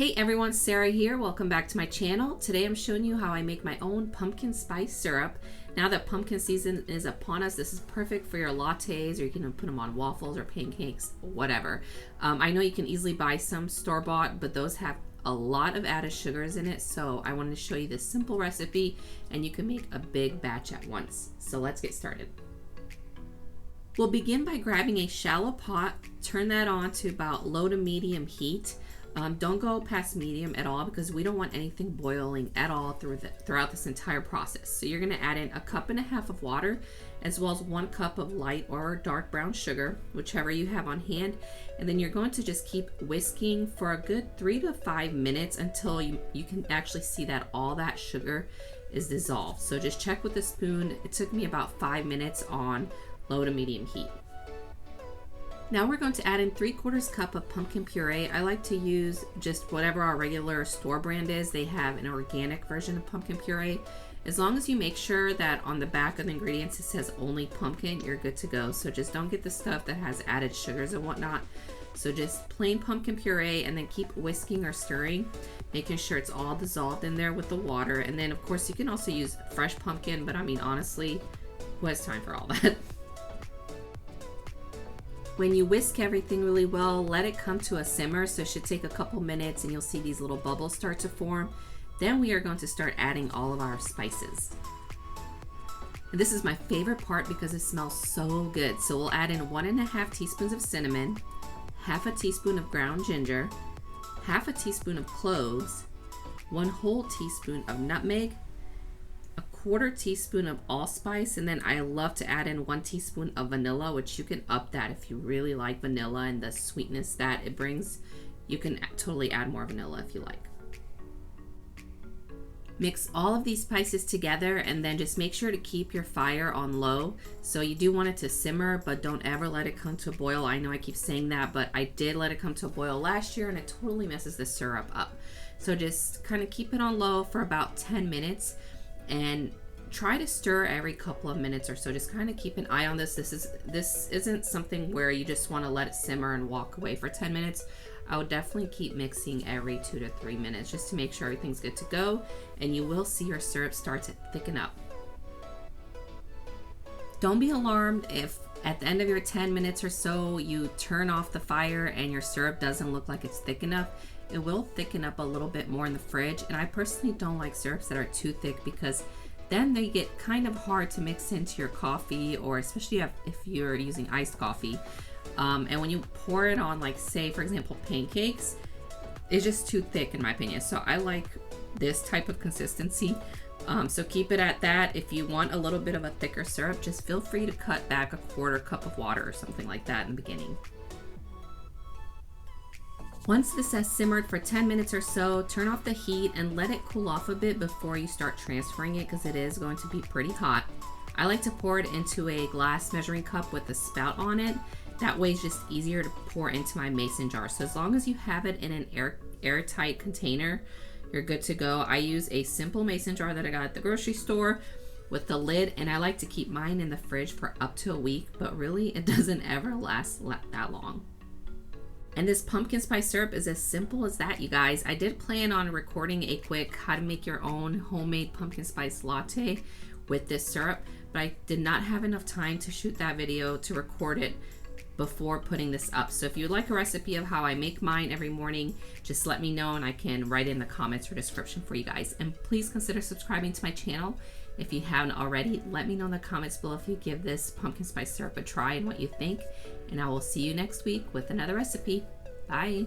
Hey everyone, Sarah here. Welcome back to my channel. Today I'm showing you how I make my own pumpkin spice syrup. Now that pumpkin season is upon us, this is perfect for your lattes, or you can put them on waffles or pancakes, whatever. I know you can easily buy some store-bought, but those have a lot of added sugars in it, so I wanted to show you this simple recipe and you can make a big batch at once. So let's get started. We'll begin by grabbing a shallow pot, turn that on to about low to medium heat. Don't go past medium at all because we don't want anything boiling at all throughout this entire process. So you're going to add in 1.5 cups of water, as well as 1 cup of light or dark brown sugar, whichever you have on hand. And then you're going to just keep whisking for a good 3 to 5 minutes until you can actually see that all that sugar is dissolved. So just check with a spoon. It took me about 5 minutes on low to medium heat. Now we're going to add in 3/4 cup of pumpkin puree. I like to use just whatever our regular store brand is. They have an organic version of pumpkin puree. As long as you make sure that on the back of the ingredients it says only pumpkin, you're good to go. So just don't get the stuff that has added sugars and whatnot. So just plain pumpkin puree, and then keep whisking or stirring, making sure it's all dissolved in there with the water. And then of course you can also use fresh pumpkin, but I mean honestly, who has time for all that? When you whisk everything really well, let it come to a simmer. So it should take a couple minutes and you'll see these little bubbles start to form. Then we are going to start adding all of our spices. And this is my favorite part because it smells so good. So we'll add in 1.5 teaspoons of cinnamon, 1/2 teaspoon of ground ginger, 1/2 teaspoon of cloves, 1 whole teaspoon of nutmeg, 1/4 teaspoon of allspice, and then I love to add in 1 teaspoon of vanilla, which you can up that if you really like vanilla and the sweetness that it brings. You can totally add more vanilla if you like. Mix all of these spices together and then just make sure to keep your fire on low. So you do want it to simmer, but don't ever let it come to a boil. I know I keep saying that, but I did let it come to a boil last year and it totally messes the syrup up. So just kind of keep it on low for about 10 minutes. And try to stir every couple of minutes or so. Just kind of keep an eye on this. This isn't something where you just want to let it simmer and walk away for 10 minutes. I would definitely keep mixing every 2 to 3 minutes just to make sure everything's good to go, and you will see your syrup start to thicken up. Don't be alarmed if at the end of your 10 minutes or so you turn off the fire and your syrup doesn't look like it's thick enough. It will thicken up a little bit more in the fridge, and I personally don't like syrups that are too thick because then they get kind of hard to mix into your coffee, or especially if you're using iced coffee. And when you pour it on, like say for example pancakes, it's just too thick in my opinion. So I like this type of consistency. So keep it at that. If you want a little bit of a thicker syrup, just feel free to cut back 1/4 cup of water or something like that in the beginning. Once this has simmered for 10 minutes or so, turn off the heat and let it cool off a bit before you start transferring it because it is going to be pretty hot. I like to pour it into a glass measuring cup with a spout on it. That way it's just easier to pour into my mason jar. So as long as you have it in an airtight container, you're good to go. I use a simple mason jar that I got at the grocery store with the lid, and I like to keep mine in the fridge for up to a week, but really it doesn't ever last that long. And this pumpkin spice syrup is as simple as that, you guys. I did plan on recording a quick how to make your own homemade pumpkin spice latte with this syrup, but I did not have enough time to shoot that video to record it before putting this up. So if you'd like a recipe of how I make mine every morning, just let me know and I can write in the comments or description for you guys. And please consider subscribing to my channel. If you haven't already, let me know in the comments below if you give this pumpkin spice syrup a try and what you think. And I will see you next week with another recipe. Bye.